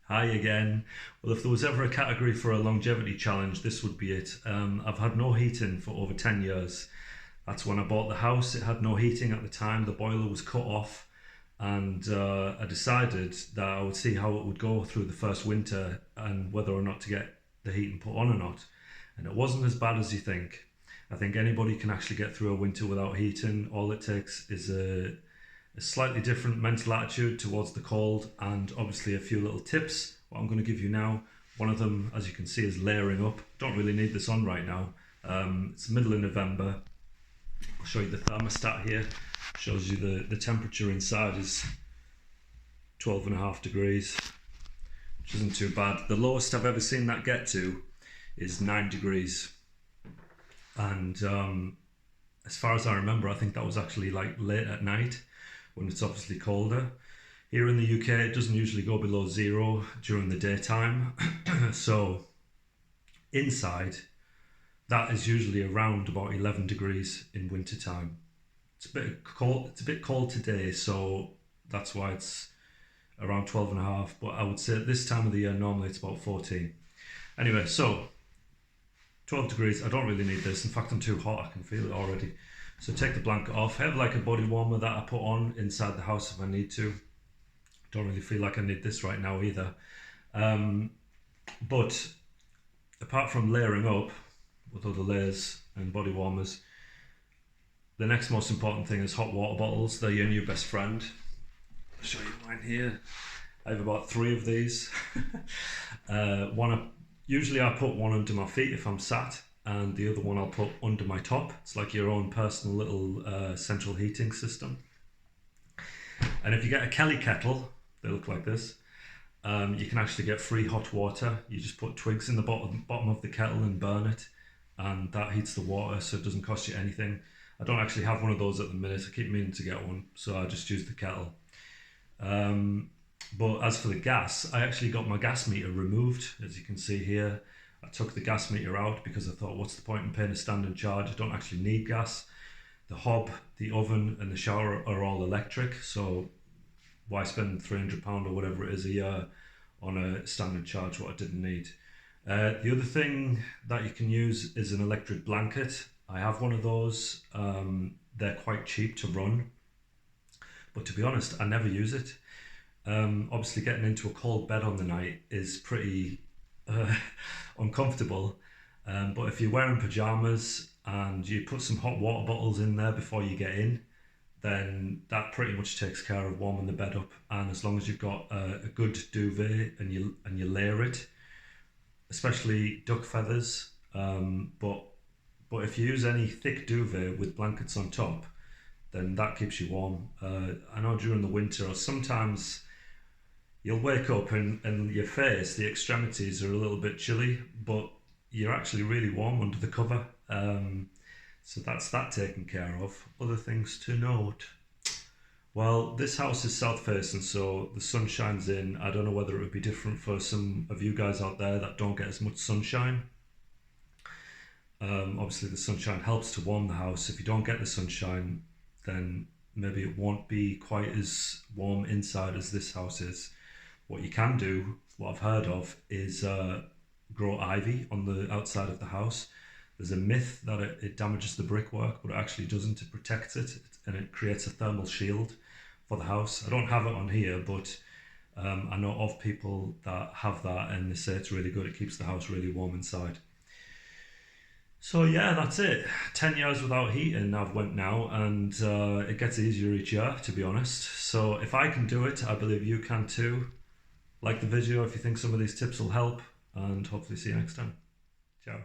Hi again. Well, if there was ever a category for a longevity challenge, this would be it. I've had no heating for over 10 years. That's when I bought the house. It had no heating at the time. The boiler was cut off, and I decided that I would see how it would go through the first winter and whether or not to get the heating put on or not. And it wasn't as bad as you think. I think anybody can actually get through a winter without heating. All it takes is a slightly different mental attitude towards the cold, and obviously a few little tips. What I'm going to give you now, one of them, as you can see, is layering up. Don't really need this on right now. It's the middle of November. I'll show you the thermostat here. Shows you the temperature inside is 12.5 degrees, which isn't too bad. The lowest I've ever seen that get to is 9 degrees. And as far as I remember, I think that was actually like late at night when it's obviously colder. Here in the UK, it doesn't usually go below zero during the daytime. So inside, that is usually around about 11 degrees in winter time. It's a bit cold. It's a bit cold today, so that's why it's around 12 and a half. But I would say at this time of the year, normally it's about 14. Anyway, so 12 degrees. I don't really need this. In fact, I'm too hot. I can feel it already. So take the blanket off. I have like a body warmer that I put on inside the house if I need to. Don't really feel like I need this right now either. But apart from layering up with other layers and body warmers, the next most important thing is hot water bottles. They're your new best friend. I'll show you mine here. I have about 3 of these. Usually I put one under my feet if I'm sat, and the other one I'll put under my top. It's like your own personal little central heating system. And if you get a Kelly kettle, they look like this, you can actually get free hot water. You just put twigs in the bottom of the kettle and burn it, and that heats the water, so it doesn't cost you anything. I don't actually have one of those at the minute. I keep meaning to get one, so I just use the kettle. But as for the gas, I actually got my gas meter removed, as you can see here. I took the gas meter out because I thought, what's the point in paying a standing charge? I don't actually need gas. The hob, the oven and the shower are all electric, so why spend £300 or whatever it is a year on a standing charge what I didn't need? The other thing that you can use is an electric blanket. I have one of those. They're quite cheap to run, but to be honest, I never use it. Obviously getting into a cold bed on the night is pretty uncomfortable, but if you're wearing pajamas and you put some hot water bottles in there before you get in, then that pretty much takes care of warming the bed up. And as long as you've got a good duvet and you layer it, especially duck feathers, but if you use any thick duvet with blankets on top, then that keeps you warm. I know during the winter, or sometimes you'll wake up and your face, the extremities are a little bit chilly, but you're actually really warm under the cover. So that's that taken care of. Other things to note. Well, this house is south facing, so the sun shines in. I don't know whether it would be different for some of you guys out there that don't get as much sunshine. Obviously the sunshine helps to warm the house. If you don't get the sunshine, then maybe it won't be quite as warm inside as this house is. What you can do, what I've heard of, is grow ivy on the outside of the house. There's a myth that it damages the brickwork, but it actually doesn't. It protects it, and it creates a thermal shield for the house. I don't have it on here, but I know of people that have that, and they say it's really good. It keeps the house really warm inside. So yeah, that's it. 10 years without heating I've went now, and it gets easier each year, to be honest. So if I can do it, I believe you can too. Like the video if you think some of these tips will help, and hopefully see you next time. Ciao.